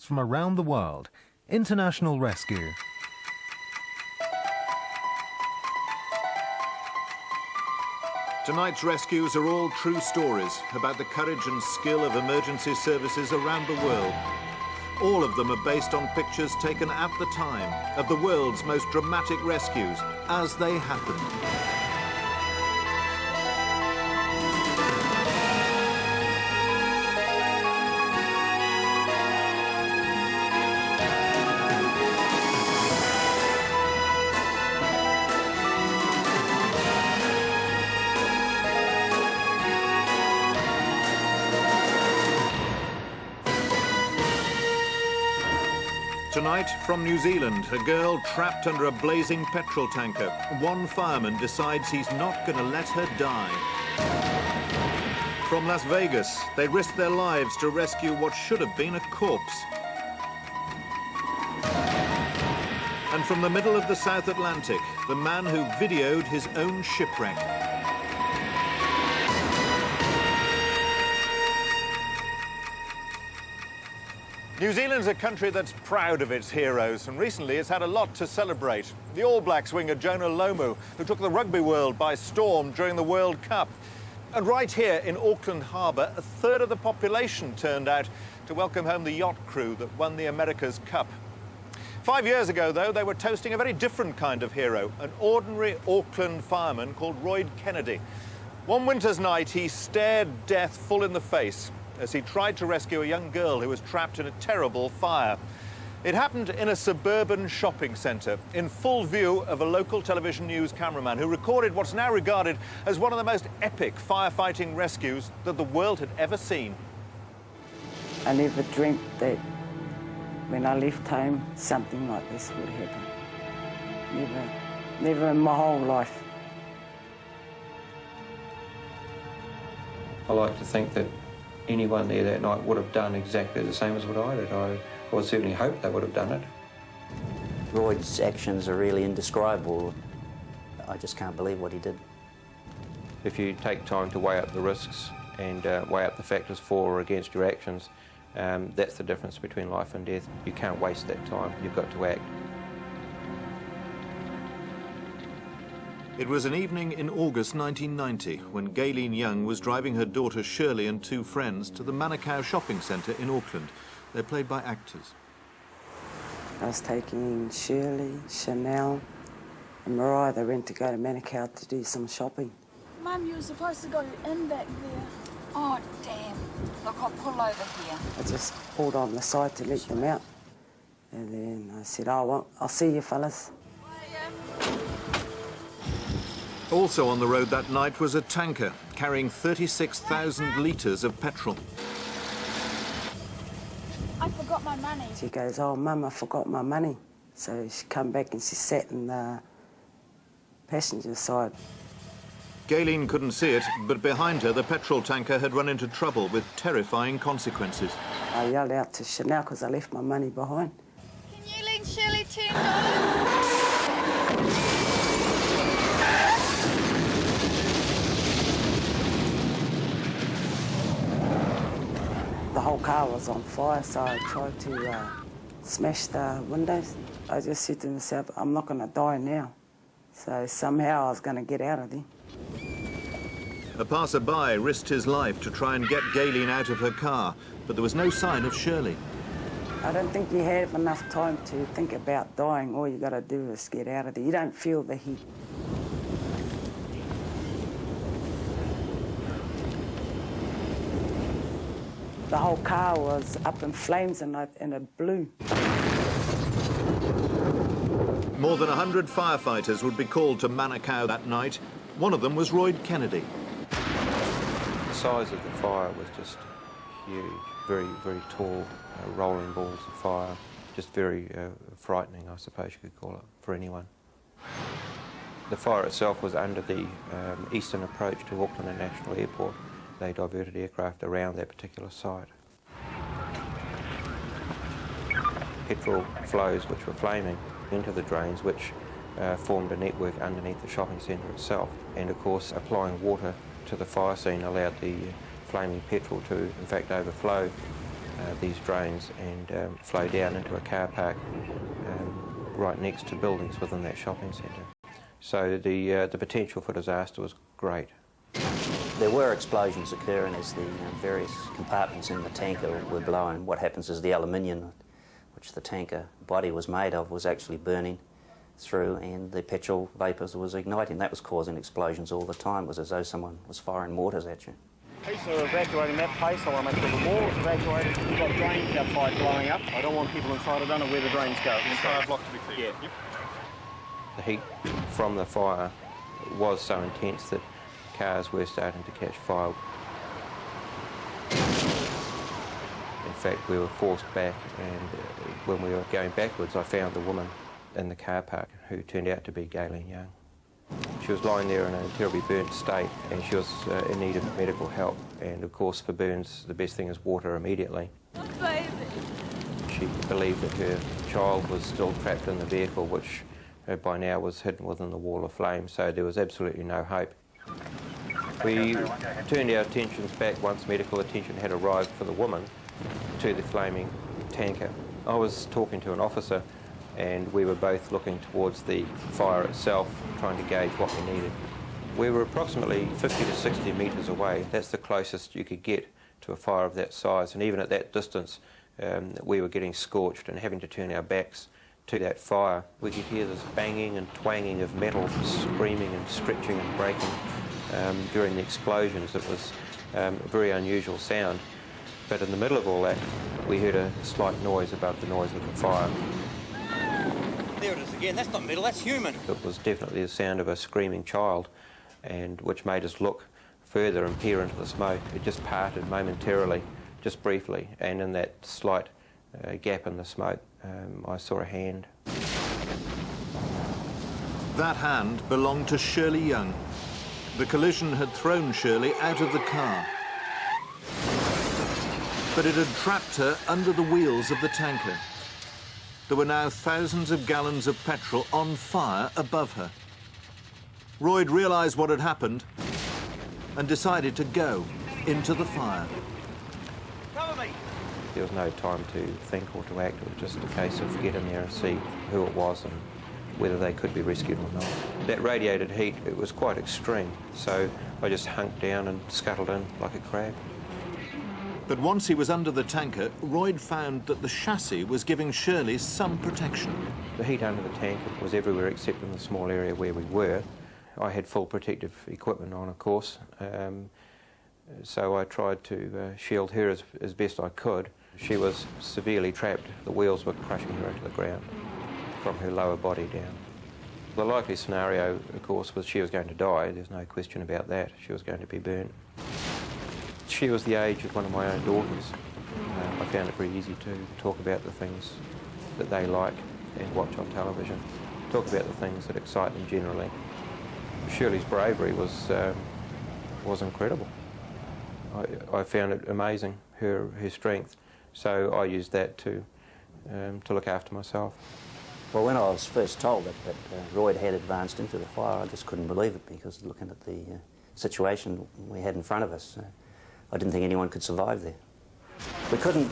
from around the world. International Rescue. Tonight's rescues are all true stories about the courage and skill of emergency services around the world. All of them are based on pictures taken at the time of the world's most dramatic rescues as they happened. Tonight, from New Zealand, a girl trapped under a blazing petrol tanker. One fireman decides he's not going to let her die. From Las Vegas, they risk their lives to rescue what should have been a corpse. And from the middle of the South Atlantic, the man who videoed his own shipwreck. New Zealand's a country that's proud of its heroes, and recently it's had a lot to celebrate. The All Blacks winger Jonah Lomu, who took the rugby world by storm during the World Cup. And right here in Auckland Harbour, a third of the population turned out to welcome home the yacht crew that won the America's Cup. 5 years ago, though, they were toasting a very different kind of hero, an ordinary Auckland fireman called Royd Kennedy. One winter's night, he stared death full in the face as he tried to rescue a young girl who was trapped in a terrible fire. It happened in a suburban shopping centre, in full view of a local television news cameraman who recorded what's now regarded as one of the most epic firefighting rescues that the world had ever seen. I never dreamt that when I left home, something like this would happen. Never in my whole life. I like to think that anyone there that night would have done exactly the same as what I did. I would certainly hope they would have done it. Royd's actions are really indescribable. I just can't believe what he did. If you take time to weigh up the risks and weigh up the factors for or against your actions, that's the difference between life and death. You can't waste that time, you've got to act. It was an evening in August 1990 when Gayleen Young was driving her daughter Shirley and two friends to the Manukau shopping centre in Auckland. They're played by actors. I was taking Shirley, Chanel and Mariah. They went to go to Manukau to do some shopping. Mum, you were supposed to go in back there. Oh, damn. Look, I'll pull over here. I just pulled on the side to let them out. And then I said, oh, well, I'll see you fellas. Also on the road that night was a tanker carrying 36,000 litres of petrol. I forgot my money. She goes, oh, Mum, I forgot my money. So she come back and she sat in the passenger side. Gayleen couldn't see it, but behind her, the petrol tanker had run into trouble with terrifying consequences. I yelled out to Chanel because I left my money behind. Can you lend Shirley $10? The whole car was on fire, so I tried to smash the windows. I just said to myself, I'm not going to die now. So somehow I was going to get out of there. A passerby risked his life to try and get Gayleen out of her car, but there was no sign of Shirley. I don't think you have enough time to think about dying. All you got to do is get out of there. You don't feel the heat. The whole car was up in flames and it blew. More than 100 firefighters would be called to Manukau that night. One of them was Royd Kennedy. The size of the fire was just huge, very, very tall, rolling balls of fire. Just very frightening, I suppose you could call it, for anyone. The fire itself was under the eastern approach to Auckland International Airport. They diverted aircraft around that particular site. Petrol flows which were flaming into the drains, which formed a network underneath the shopping centre itself. And of course, applying water to the fire scene allowed the flaming petrol to, in fact, overflow these drains and flow down into a car park right next to buildings within that shopping centre. So the potential for disaster was great. There were explosions occurring as the various compartments in the tanker were blowing. What happens is the aluminium, which the tanker body was made of, was actually burning through, and the petrol vapours was igniting. That was causing explosions all the time. It was as though someone was firing mortars at you. Police are evacuating that place. I want to make sure the wall is evacuated. We've got drains outside blowing up. I don't want people inside. I don't know where the drains go. The entire block to be cleared. Yeah. Yep. The heat from the fire was so intense that cars were starting to catch fire. In fact, we were forced back, and when we were going backwards, I found the woman in the car park who turned out to be Galen Young. She was lying there in a terribly burnt state, and she was in need of medical help. And of course, for burns, the best thing is water immediately. Baby. She believed that her child was still trapped in the vehicle, which by now was hidden within the wall of flame, so there was absolutely no hope. We turned our attentions back once medical attention had arrived for the woman to the flaming tanker. I was talking to an officer, and we were both looking towards the fire itself, trying to gauge what we needed. We were approximately 50 to 60 metres away. That's the closest you could get to a fire of that size, and even at that distance we were getting scorched and having to turn our backs to that fire. We could hear this banging and twanging of metal, screaming and stretching and breaking during the explosions. It was a very unusual sound. But in the middle of all that, we heard a slight noise above the noise of the fire. There it is again. That's not metal, that's human. It was definitely the sound of a screaming child, and which made us look further and peer into the smoke. It just parted momentarily, just briefly, and in that slight gap in the smoke, I saw a hand. That hand belonged to Shirley Young. The collision had thrown Shirley out of the car, but it had trapped her under the wheels of the tanker. There were now thousands of gallons of petrol on fire above her. Royd realised what had happened and decided to go into the fire. Cover me. There was no time to think or to act. It was just a case of get in there and see who it was and whether they could be rescued or not. That radiated heat, it was quite extreme, so I just hunked down and scuttled in like a crab. But once he was under the tanker, Royd found that the chassis was giving Shirley some protection. The heat under the tanker was everywhere except in the small area where we were. I had full protective equipment on, of course, so I tried to shield her as best I could. She was severely trapped. The wheels were crushing her into the ground from her lower body down. The likely scenario, of course, was she was going to die. There's no question about that. She was going to be burnt. She was the age of one of my own daughters. I found it very easy to talk about the things that they like and watch on television, talk about the things that excite them generally. Shirley's bravery was incredible. I found it amazing, her strength, so I used that to look after myself. Well, when I was first told that Royd had advanced into the fire, I just couldn't believe it, because looking at the situation we had in front of us, I didn't think anyone could survive there. We couldn't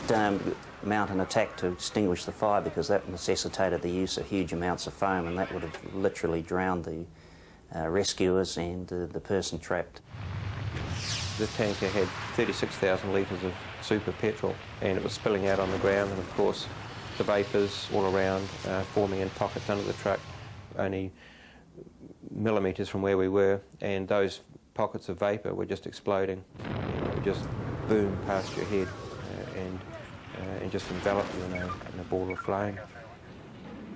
mount an attack to extinguish the fire, because that necessitated the use of huge amounts of foam, and that would have literally drowned the rescuers and the person trapped. The tanker had 36,000 litres of super petrol, and it was spilling out on the ground, and of course the vapours all around forming in pockets under the truck, only millimetres from where we were, and those pockets of vapour were just exploding. It would just boom past your head and just envelop you in a ball of flame.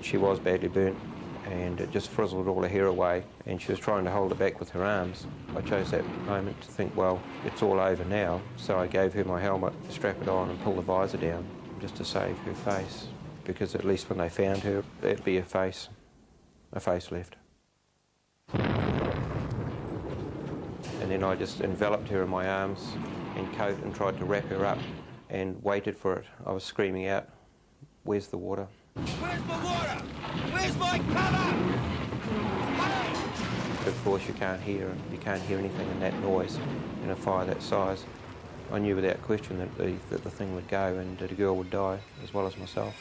She was badly burnt, and it just frizzled all her hair away, and she was trying to hold it back with her arms. I chose that moment to think, well, it's all over now, so I gave her my helmet to strap it on and pull the visor down just to save her face, because at least when they found her, it'd be a face left. And then I just enveloped her in my arms and coat and tried to wrap her up and waited for it. I was screaming out, "Where's the water?" Where's my water? Where's my cover? Of course you can't hear anything in that noise in a fire that size. I knew without question that the thing would go and that a girl would die as well as myself.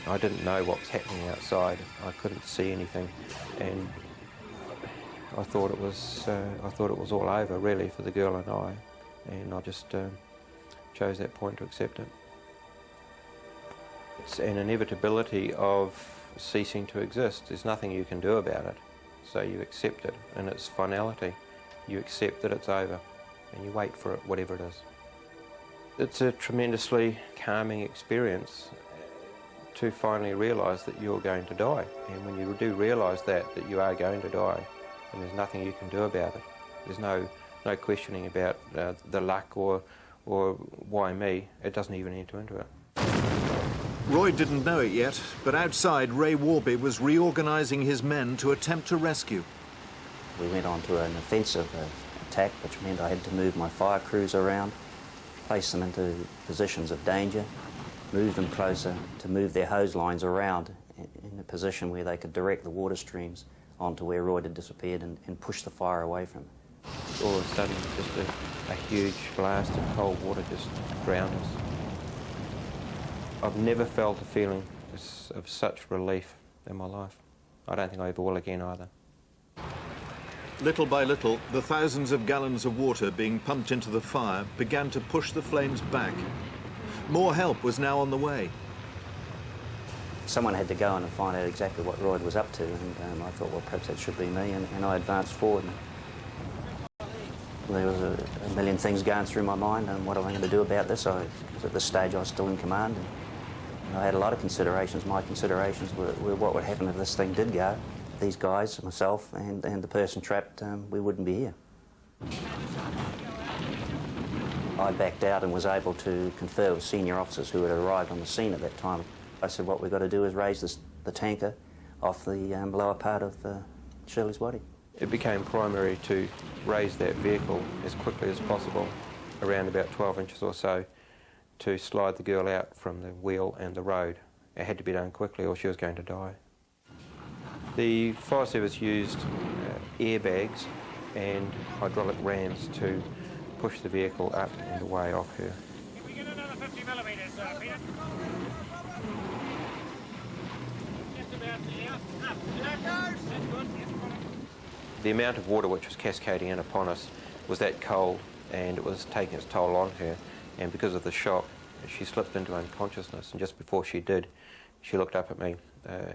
I didn't know what was happening outside. I couldn't see anything, and I thought it was all over really for the girl and I, and I just chose that point to accept it. It's an inevitability of ceasing to exist. There's nothing you can do about it, so you accept it in its finality. You accept that it's over, and you wait for it, whatever it is. It's a tremendously calming experience to finally realise that you're going to die. And when you do realise that you are going to die, and there's nothing you can do about it, there's no questioning about the luck or why me, it doesn't even enter into it. Roy didn't know it yet, but outside, Ray Warby was reorganising his men to attempt to rescue. We went on to an offensive attack, which meant I had to move my fire crews around, place them into positions of danger, move them closer to move their hose lines around in a position where they could direct the water streams onto where Roy had disappeared and push the fire away from him. All of a sudden, just a huge blast of cold water just drowned us. I've never felt a feeling of such relief in my life. I don't think I ever will again either. Little by little, the thousands of gallons of water being pumped into the fire began to push the flames back. More help was now on the way. Someone had to go in and find out exactly what Roy was up to, and I thought, well, perhaps that should be me, and I advanced forward. There was a million things going through my mind, and what am I going to do about this? Because at this stage I was still in command, and I had a lot of considerations. My considerations were what would happen if this thing did go. These guys, myself, and the person trapped, we wouldn't be here. I backed out and was able to confer with senior officers who had arrived on the scene at that time. I said, what we've got to do is raise the tanker off the lower part of Shirley's body. It became primary to raise that vehicle as quickly as possible, around about 12 inches or so, to slide the girl out from the wheel and the road. It had to be done quickly or she was going to die. The fire service used airbags and hydraulic rams to push the vehicle up and away off her. Can we get another 50 millimetres, Peter? Just about there. Up. There goes. That's good. The amount of water which was cascading in upon us was that cold, and it was taking its toll on her, and because of the shock she slipped into unconsciousness, and just before she did she looked up at me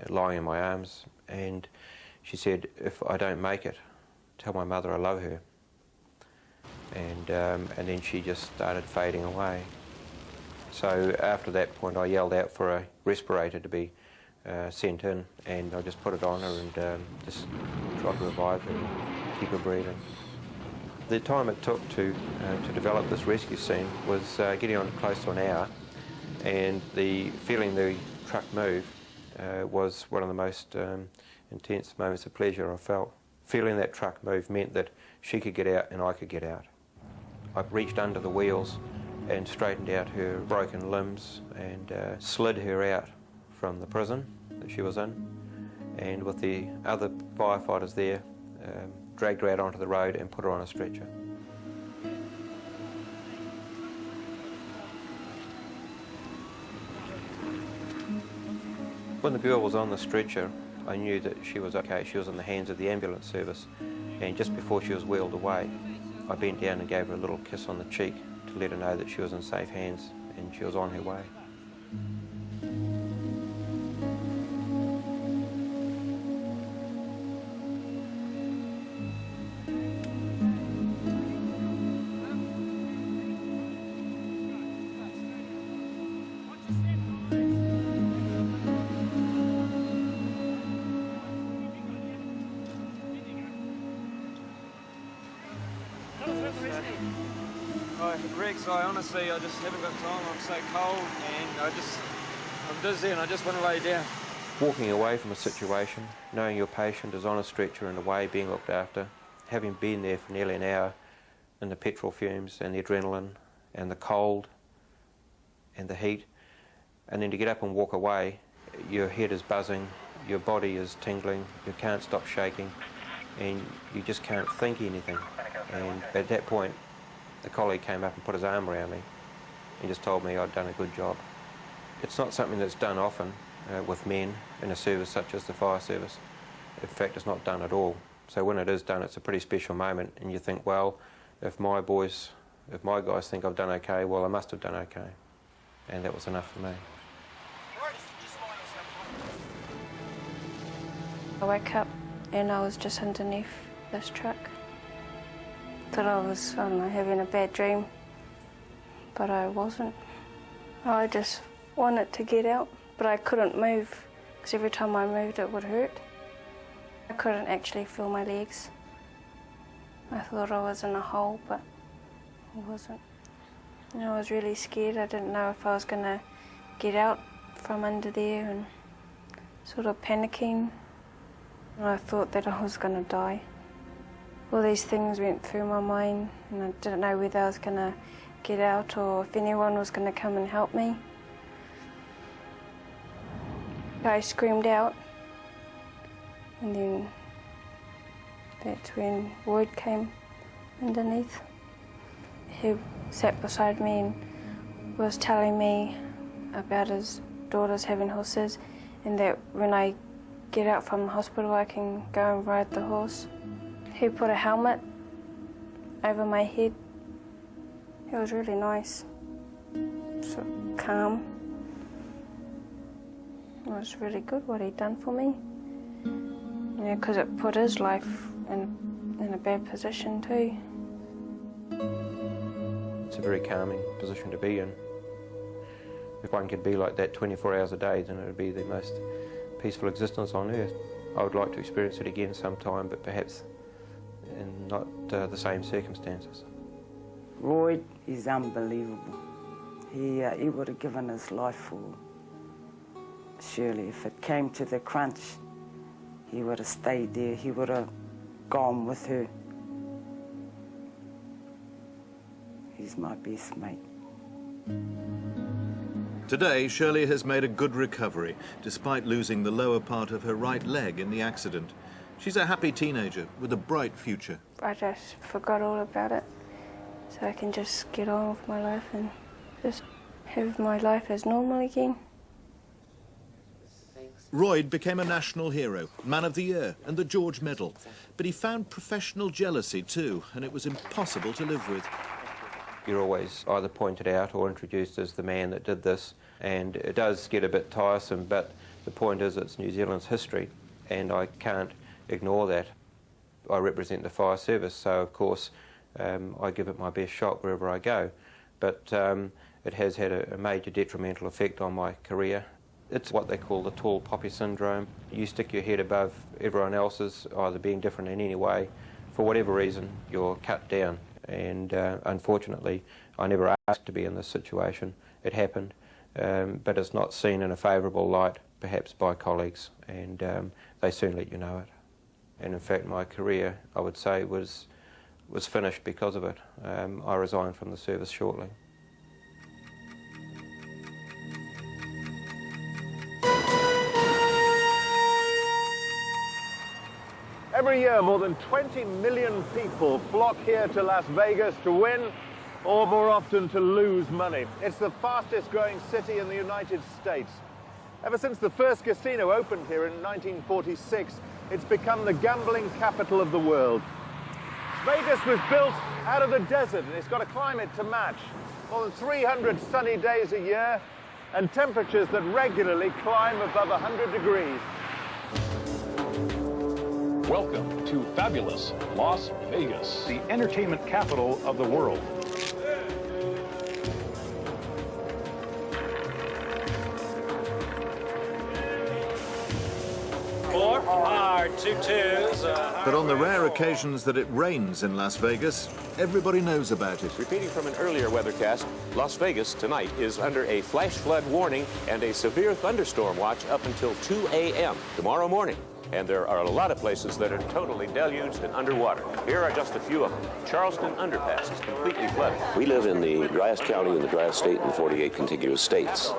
lying in my arms, and she said, if I don't make it, tell my mother I love her. And then she just started fading away. So after that point I yelled out for a respirator to be sent in, and I just put it on her and just tried to revive her and keep her breathing. The time it took to develop this rescue scene was getting on close to an hour, and feeling the truck move was one of the most intense moments of pleasure I felt. Feeling that truck move meant that she could get out and I could get out. I reached under the wheels and straightened out her broken limbs and slid her out from the prison that she was in, and with the other firefighters there, dragged her out onto the road and put her on a stretcher. When the girl was on the stretcher, I knew that she was okay. She was in the hands of the ambulance service, and just before she was wheeled away, I bent down and gave her a little kiss on the cheek to let her know that she was in safe hands and she was on her way. Rex, honestly, I just haven't got time. I'm so cold and I'm dizzy and I just want to lay down. Walking away from a situation, knowing your patient is on a stretcher and away being looked after, having been there for nearly an hour in the petrol fumes and the adrenaline and the cold and the heat, and then to get up and walk away, your head is buzzing, your body is tingling, you can't stop shaking, and you just can't think anything. And at that point, a colleague came up and put his arm around me and just told me I'd done a good job. It's not something that's done often with men in a service such as the fire service. In fact, it's not done at all. So when it is done, it's a pretty special moment, and you think, well, if my guys think I've done okay, well, I must have done okay. And that was enough for me. I woke up and I was just underneath this truck. Thought I was, I don't know, having a bad dream, but I wasn't. I just wanted to get out, but I couldn't move, because every time I moved it would hurt. I couldn't actually feel my legs. I thought I was in a hole, but I wasn't. You know, I was really scared. I didn't know if I was going to get out from under there, and sort of panicking. And I thought that I was going to die. All these things went through my mind, and I didn't know whether I was going to get out or if anyone was going to come and help me. I screamed out, and then that's when Royd came underneath. He sat beside me and was telling me about his daughters having horses, and that when I get out from the hospital I can go and ride the horse. He put a helmet over my head. It was really nice, so calm. It was really good what he'd done for me. Yeah, because it put his life in a bad position too. It's a very calming position to be in. If one could be like that 24 hours a day, then it would be the most peaceful existence on earth. I would like to experience it again sometime, but perhaps in not the same circumstances. Royd is unbelievable. He would have given his life for Shirley. If it came to the crunch, he would have stayed there. He would have gone with her. He's my best mate. Today, Shirley has made a good recovery, despite losing the lower part of her right leg in the accident. She's a happy teenager with a bright future. I just forgot all about it, so I can just get on with my life and just have my life as normal again. Royd became a national hero, Man of the Year and the George Medal. But he found professional jealousy too, and it was impossible to live with. You're always either pointed out or introduced as the man that did this, and it does get a bit tiresome, but the point is it's New Zealand's history, and I can't ignore that. I represent the fire service, so of course I give it my best shot wherever I go, but it has had a major detrimental effect on my career. It's what they call the tall poppy syndrome. You stick your head above everyone else's, either being different in any way. For whatever reason, you're cut down. And unfortunately, I never asked to be in this situation. It happened, but it's not seen in a favourable light, perhaps by colleagues, and they soon let you know it. And in fact, my career, I would say, was finished because of it. I resigned from the service shortly. Every year, more than 20 million people flock here to Las Vegas to win, or more often to lose money. It's the fastest growing city in the United States. Ever since the first casino opened here in 1946, it's become the gambling capital of the world. Vegas was built out of the desert, and it's got a climate to match. More than 300 sunny days a year, and temperatures that regularly climb above 100 degrees. Welcome to fabulous Las Vegas, the entertainment capital of the world. Four, hard, 2 2s. But on the rare occasions that it rains in Las Vegas, everybody knows about it. Repeating from an earlier weathercast, Las Vegas tonight is under a flash flood warning and a severe thunderstorm watch up until 2 a.m. tomorrow morning. And there are a lot of places that are totally deluged and underwater. Here are just a few of them. Charleston Underpass is completely flooded. We live in the driest county in the driest state in the 48 contiguous states.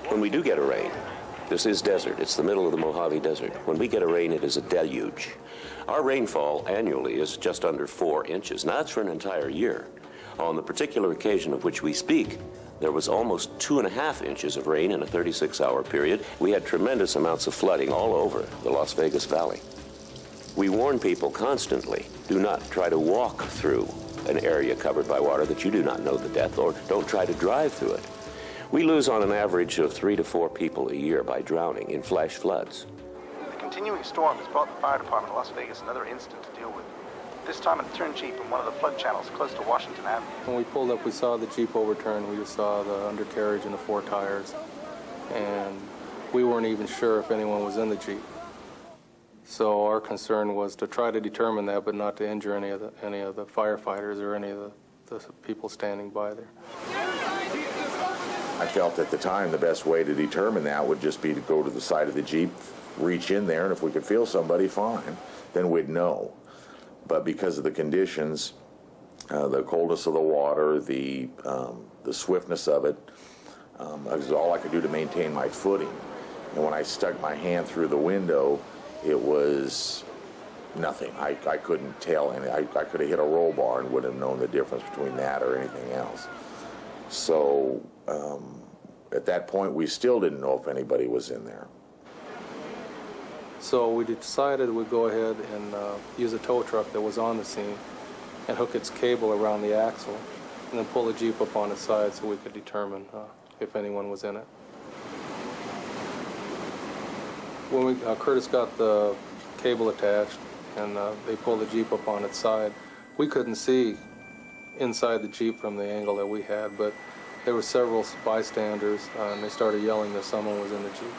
When we do get a rain, this is desert. It's the middle of the Mojave Desert. When we get a rain, it is a deluge. Our rainfall annually is just under 4 inches. Now, that's for an entire year. On the particular occasion of which we speak, there was almost 2.5 inches of rain in a 36-hour period. We had tremendous amounts of flooding all over the Las Vegas Valley. We warn people constantly, do not try to walk through an area covered by water that you do not know the depth, or don't try to drive through it. We lose on an average of 3 to 4 people a year by drowning in flash floods. The continuing storm has brought the fire department of Las Vegas another incident to deal with. This time it turned Jeep in one of the flood channels close to Washington Avenue. When we pulled up, we saw the Jeep overturned. We just saw the undercarriage and the 4 tires. And we weren't even sure if anyone was in the Jeep. So our concern was to try to determine that, but not to injure any of the firefighters or any of the people standing by there. I felt at the time the best way to determine that would just be to go to the side of the Jeep, reach in there, and if we could feel somebody, fine, then we'd know. But because of the conditions, the coldness of the water, the swiftness of it, it was all I could do to maintain my footing. And when I stuck my hand through the window, it was nothing. I couldn't tell anything. I could have hit a roll bar and wouldn't have known the difference between that or anything else. So at that point, we still didn't know if anybody was in there. So we decided we'd go ahead and use a tow truck that was on the scene and hook its cable around the axle and then pull the Jeep up on its side so we could determine if anyone was in it. When Curtis got the cable attached and they pulled the Jeep up on its side, we couldn't see inside the Jeep from the angle that we had, but there were several bystanders and they started yelling that someone was in the Jeep.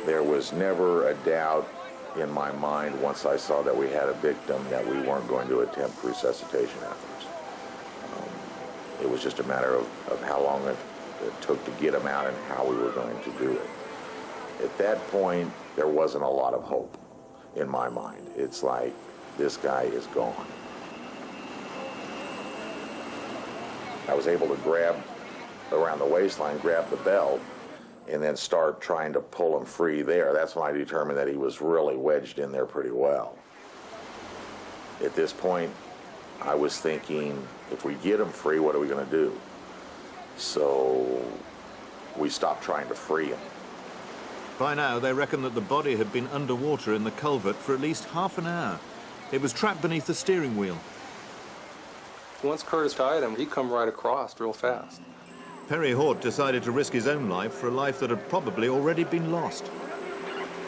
There was never a doubt in my mind once I saw that we had a victim that we weren't going to attempt resuscitation efforts. It was just a matter of how long it took to get him out and how we were going to do it. At that point, there wasn't a lot of hope in my mind. It's like, this guy is gone. I was able to grab around the waistline, grab the belt, and then start trying to pull him free there. That's when I determined that he was really wedged in there pretty well. At this point, I was thinking, if we get him free, what are we going to do? So we stopped trying to free him. By now, they reckon that the body had been underwater in the culvert for at least half an hour. It was trapped beneath the steering wheel. Once Curtis tied him, he come right across real fast. Perry Hort decided to risk his own life for a life that had probably already been lost.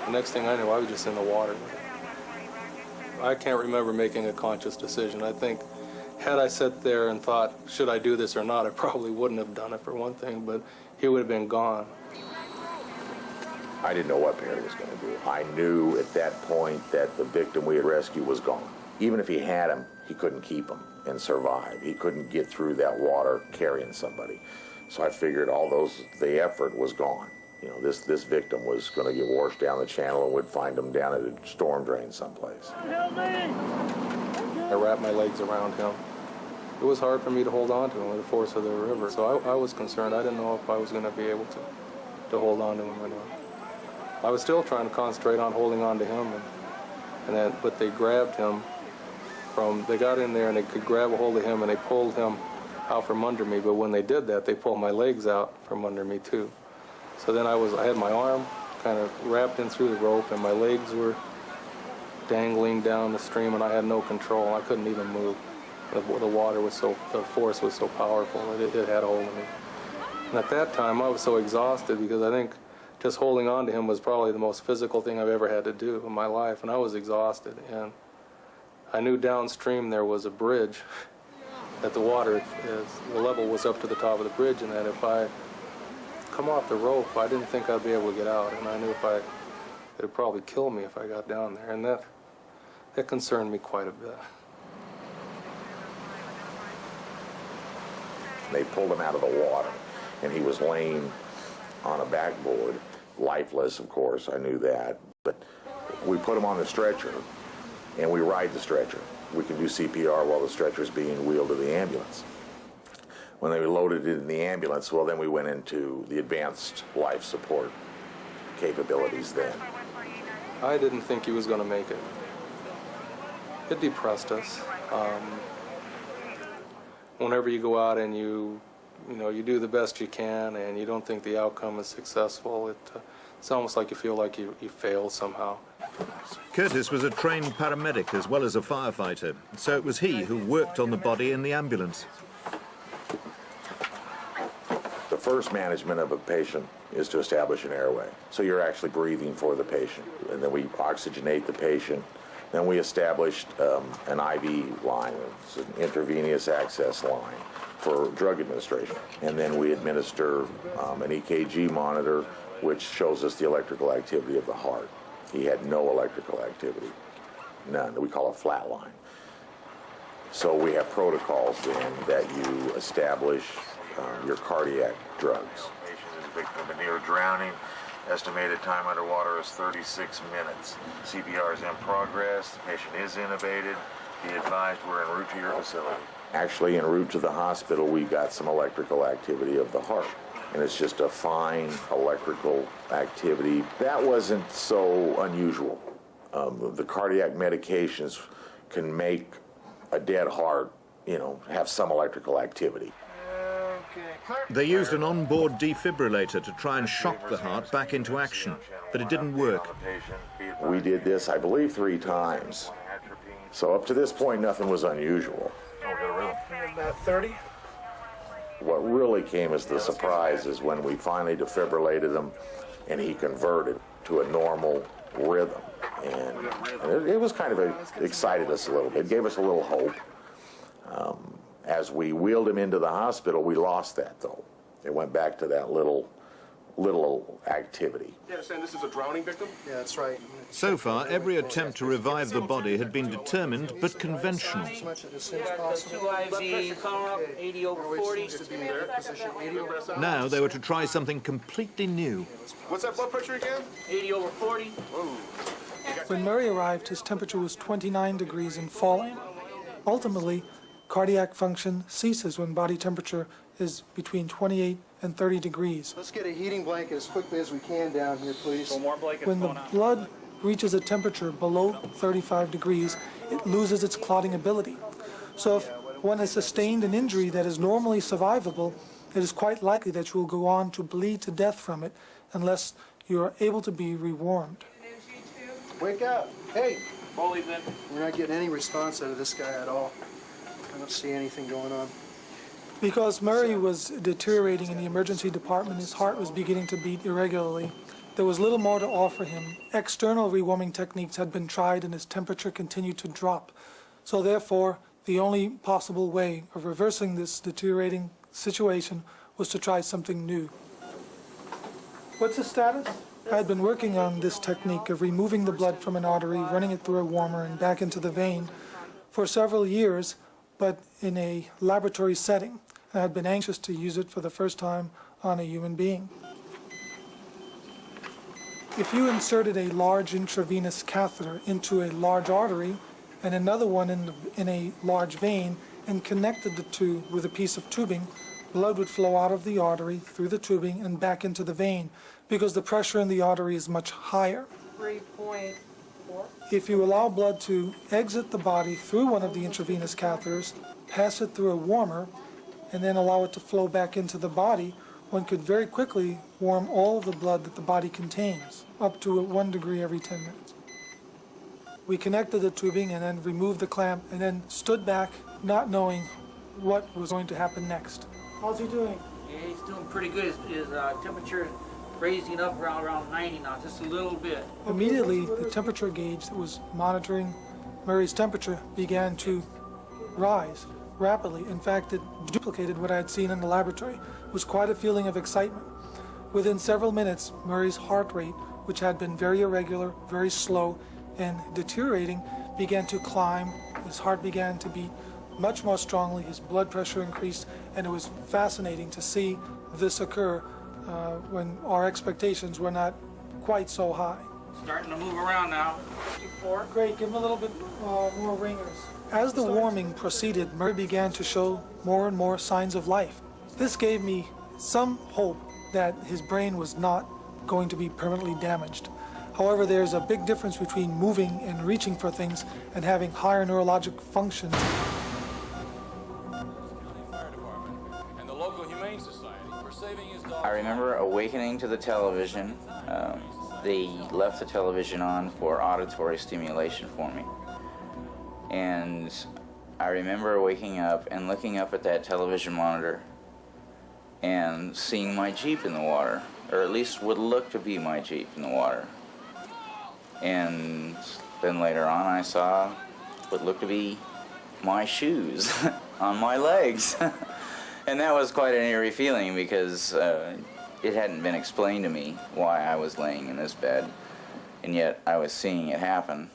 The next thing I knew, I was just in the water. I can't remember making a conscious decision. I think had I sat there and thought, should I do this or not, I probably wouldn't have done it for one thing, but he would have been gone. I didn't know what Perry was going to do. I knew at that point that the victim we had rescued was gone. Even if he had him, he couldn't keep him and survive. He couldn't get through that water carrying somebody. So I figured the effort was gone. You know, this victim was going to get washed down the channel and we'd find him down at a storm drain someplace. Help me! I wrapped my legs around him. It was hard for me to hold on to him with the force of the river. So I was concerned. I didn't know if I was going to be able to hold on to him or not. I was still trying to concentrate on holding on to him, but they grabbed him they got in there and they could grab a hold of him and they pulled him out from under me, but when they did that, they pulled my legs out from under me too. So then I had my arm kind of wrapped in through the rope and my legs were dangling down the stream and I had no control. I couldn't even move. The water was the force was so powerful that it had a hold of me. And at that time, I was so exhausted because I think just holding on to him was probably the most physical thing I've ever had to do in my life, and I was exhausted. And I knew downstream there was a bridge that the level was up to the top of the bridge, and that if I come off the rope, I didn't think I'd be able to get out, and I knew it'd probably kill me if I got down there, and that concerned me quite a bit. They pulled him out of the water, and he was laying on a backboard, lifeless, of course, I knew that, but we put him on the stretcher, and we ride the stretcher. We can do CPR while the stretcher is being wheeled to the ambulance. When they loaded it in the ambulance, well, then we went into the advanced life support capabilities then. I didn't think he was going to make it. It depressed us. Whenever you go out and you do the best you can and you don't think the outcome is successful, it's almost like you feel like you failed somehow. Curtis was a trained paramedic as well as a firefighter, so it was he who worked on the body in the ambulance. The first management of a patient is to establish an airway. So you're actually breathing for the patient. And then we oxygenate the patient. Then we established an IV line, it's an intravenous access line for drug administration. And then we administer an EKG monitor, which shows us the electrical activity of the heart. He had no electrical activity, none. We call it flat line. So we have protocols then that you establish your cardiac drugs. The patient is a victim of near drowning. Estimated time underwater is 36 minutes. CPR is in progress. The patient is intubated. Be advised we're en route to your facility. Actually, en route to the hospital, we got some electrical activity of the heart. And it's just a fine electrical activity. That wasn't so unusual. The cardiac medications can make a dead heart, have some electrical activity. They used an onboard defibrillator to try and shock the heart back into action, but it didn't work. We did this, I believe, 3 times. So up to this point, nothing was unusual. About 30. What really came as the surprise is when we finally defibrillated him and he converted to a normal rhythm. And it was kind of excited us a little bit. It gave us a little hope. As we wheeled him into the hospital, we lost that, though. It went back to that little activity. You understand this is a drowning victim? Yeah, that's right. So far, every attempt to revive the body had been determined but conventional. As much as soon as possible. 80 over 40. Now they were to try something completely new. What's that blood pressure again? 80 over 40. When Murray arrived, his temperature was 29 degrees and falling. Ultimately, cardiac function ceases when body temperature is between 28 and 30 degrees. Let's get a heating blanket as quickly as we can down here, please. More blankets. When the blood reaches a temperature below 35 degrees, it loses its clotting ability. So if one has sustained an injury that is normally survivable, it is quite likely that you will go on to bleed to death from it unless you are able to be rewarmed. Wake up. Hey. We're not getting any response out of this guy at all. I don't see anything going on. Because Murray was deteriorating in the emergency department, his heart was beginning to beat irregularly. There was little more to offer him. External rewarming techniques had been tried and his temperature continued to drop. So therefore, the only possible way of reversing this deteriorating situation was to try something new. What's the status? I had been working on this technique of removing the blood from an artery, running it through a warmer and back into the vein for several years, but in a laboratory setting. I had been anxious to use it for the first time on a human being. If you inserted a large intravenous catheter into a large artery and another one in a large vein and connected the two with a piece of tubing, blood would flow out of the artery through the tubing and back into the vein because the pressure in the artery is much higher. 3.4. If you allow blood to exit the body through one of the intravenous catheters, pass it through a warmer, and then allow it to flow back into the body, one could very quickly warm all of the blood that the body contains, up to 1 degree every 10 minutes. We connected the tubing and then removed the clamp and then stood back, not knowing what was going to happen next. How's he doing? Yeah, he's doing pretty good. His temperature raising up around 90 now, just a little bit. Immediately, the temperature gauge that was monitoring Murray's temperature began to rise rapidly. In fact, it duplicated what I had seen in the laboratory. It was quite a feeling of excitement. Within several minutes, Murray's heart rate, which had been very irregular, very slow, and deteriorating, began to climb. His heart began to beat much more strongly. His blood pressure increased, and it was fascinating to see this occur when our expectations were not quite so high. Starting to move around now. 54. Great, give him a little bit more ringers. As the warming proceeded, Murray began to show more and more signs of life. This gave me some hope that his brain was not going to be permanently damaged. However, there's a big difference between moving and reaching for things and having higher neurologic functions. And the local humane society for saving his dog. I remember awakening to the television. They left the television on for auditory stimulation for me. And I remember waking up and looking up at that television monitor and seeing my Jeep in the water, or at least would look to be my Jeep in the water. And then later on I saw what looked to be my shoes on my legs. And that was quite an eerie feeling because it hadn't been explained to me why I was laying in this bed, and yet I was seeing it happen.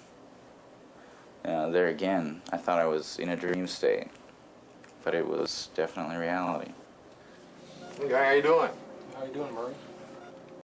There again, I thought I was in a dream state, but it was definitely reality. Hey, how you doing? How you doing, Murray?